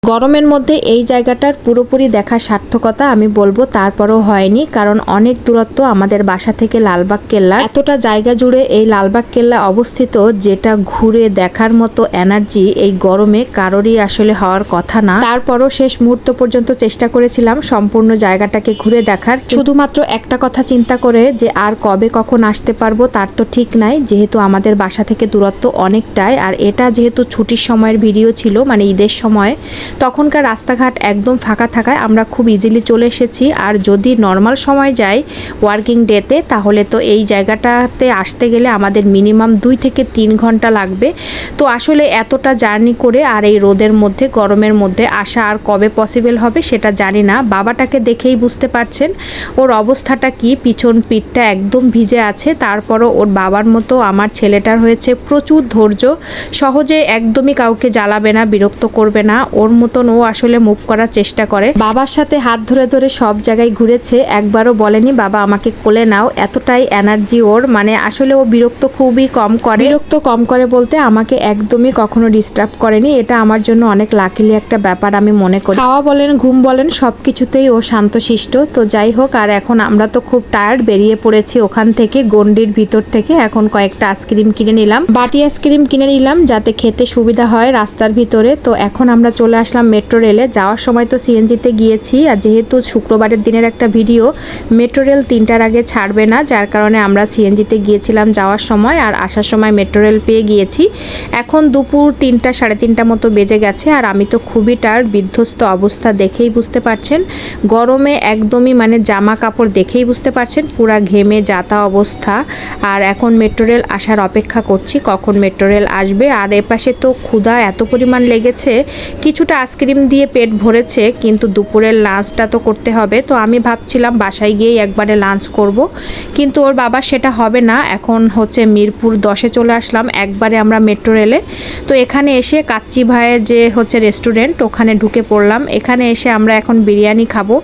গরমের মধ্যে এই জায়গাটার পুরোপুরি দেখা সার্থকতা আমি বলবো, তারপরও হয়নি, কারণ অনেক দূরত্ব আমাদের বাসা থেকে লালবাগ কেল্লা। এতটা জায়গা জুড়ে এই লালবাগ কেল্লা অবস্থিত, যেটা ঘুরে দেখার মতো এনার্জি এই গরমে কারোরই আসলে হওয়ার কথা না। তারপরও শেষ মুহূর্ত পর্যন্ত চেষ্টা করেছিলাম সম্পূর্ণ জায়গাটাকে ঘুরে দেখার, শুধুমাত্র একটা কথা চিন্তা করে যে আর কবে কখন আসতে পারবো তার তো ঠিক নাই, যেহেতু আমাদের বাসা থেকে দূরত্ব অনেকটাই। আর এটা যেহেতু ছুটির সময়ের ভিডিও ছিল, মানে ঈদের সময়, তখনকার রাস্তাঘাট একদম ফাঁকা থাকায় আমরা খুব ইজিলি চলে এসেছি। আর যদি নর্মাল সময় যাই ওয়ার্কিং ডেতে, তাহলে তো এই জায়গাটাতে আসতে গেলে আমাদের মিনিমাম 2 থেকে 3 ঘন্টা লাগবে। তো আসলে এতটা জার্নি করে আর এই রোদের মধ্যে, গরমের মধ্যে আসা আর কবে পসিবল হবে সেটা জানি না। বাবাটাকে দেখেই বুঝতে পারছেন ওর অবস্থাটা কি, পিছন পিঠটা একদম ভিজে আছে। তারপরও ওর বাবার মতো আমার ছেলেটার হয়েছে প্রচুর ধৈর্য, সহজে একদমই কাউকে জ্বালাবে না, বিরক্ত করবে না, ওর মতন ও আসলে মুভ করার চেষ্টা করে। বাবার সাথে হাত ধরে ধরে সব জায়গায় ঘুরেছে, একবারও বলেনি বাবা আমাকে কোলে নাও। এতটাই এনার্জি ওর, মানে আসলে ও বিরক্ত খুবই কম করে। বিরক্ত কম করে বলতে আমাকে একদমই কখনো ডিস্টার্ব করেনি, এটা আমার জন্য অনেক লাকিলি একটা ব্যাপার আমি মনে করি। খাওয়া বলেন, ঘুম বলেন, সব কিছুতেই ও শান্তশিষ্ট। তো যাই হোক, আর এখন আমরা তো খুব টায়ার্ড, বেরিয়ে পড়েছি ওখান থেকে গন্ডির ভিতর থেকে। এখন কয়েকটা আইসক্রিম কিনে নিলাম, বাটি আইসক্রিম কিনে নিলাম যাতে খেতে সুবিধা হয় রাস্তার ভিতরে। তো এখন আমরা চলে আসলাম মেট্রো রেলে। যাওয়ার সময় তো সিএনজিতে গিয়েছি, আর যেহেতু শুক্রবারের দিনের একটা ভিডিও, মেট্রো রেল 3টার আগে ছাড়বে না, যার কারণে আমরা সিএনজিতে গিয়েছিলাম যাওয়ার সময়, আর আসার সময় মেট্রো রেল পেয়ে গিয়েছি। এখন দুপুর 3টা 3:30 মতো বেজে গেছে, আর আমি তো খুবই টায়ার্ড, বিধ্বস্ত অবস্থা দেখেই বুঝতে পারছেন। গরমে একদমই মানে জামা কাপড় দেখেই বুঝতে পারছেন পুরা ঘেমে যাতা অবস্থা। আর এখন মেট্রো রেল আসার অপেক্ষা করছি কখন মেট্রো রেল আসবে। আর এপাশে তো ক্ষুধা এত পরিমাণ লেগেছে, কিছুটা আইসক্রিম দিয়ে পেট ভরেছে, কিন্তু দুপুরের লাঞ্চটা তো করতে হবে। তো আমি ভাবছিলাম বাসায় গিয়েই একবারে লাঞ্চ করব, কিন্তু ওর বাবা সেটা হবে না। এখন হচ্ছে মিরপুর 10-এ চলে আসলাম একবারে আমরা মেট্রো রেলে। তো এখানে এসে কাচ্চি ভাইয়ের যে হচ্ছে রেস্টুরেন্ট, ওখানে ঢুকে পড়লাম। এখানে এসে আমরা এখন বিরিয়ানি খাবো,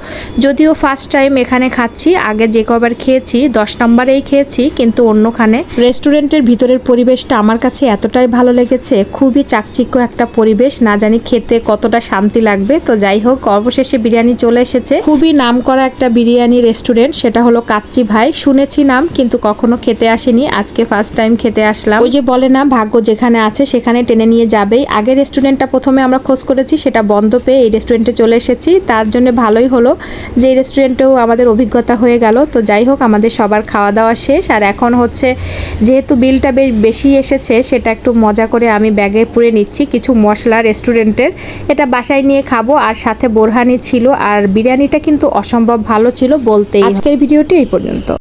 যদিও ফার্স্ট টাইম এখানে খাচ্ছি, আগে যে কবার খেয়েছি 10 নম্বরেই খেয়েছি, কিন্তু অন্যখানে। রেস্টুরেন্টের ভিতরের পরিবেশটা আমার কাছে এতটাই ভালো লেগেছে, খুবই চাকচিক্য একটা পরিবেশ, না জানি খেতে কতটা শান্তি লাগবে। তো যাই হোক, অবশেষে বিরিয়ানি চলে এসেছে। খুবই নামকরা একটা বিরিয়ানি রেস্টুরেন্ট, সেটা হলো কাচ্চি ভাই। শুনেছি নাম, কিন্তু কখনো খেতে আসেনি, আজকে ফার্স্ট টাইম খেতে আসলাম। ওই যে বলে না, ভাগ্য যেখানে আছে সেখানে টেনে নিয়ে যাবেই। আগের রেস্টুরেন্টটা প্রথমে আমরা খোঁজ করেছি, সেটা বন্ধ পেয়ে এই রেস্টুরেন্টে চলে এসেছি। তার জন্য ভালোই হলো যে এই রেস্টুরেন্টেও আমাদের অভিজ্ঞতা হয়ে গেল। তো যাই হোক, আমাদের সবার খাওয়া দাওয়া শেষ, আর এখন হচ্ছে যেহেতু বিলটা বেশ বেশি এসেছে, সেটা একটু মজা করে আমি ব্যাগে পুরে নিচ্ছি কিছু মশলা রেস্টুরেন্টের, এটা বাসায় নিয়ে খাবো। আর সাথে বোরহানি ছিল, আর বিরিয়ানিটা কিন্তু অসম্ভব ভালো ছিল বলতেই। আজকের ভিডিওটি এই পর্যন্ত।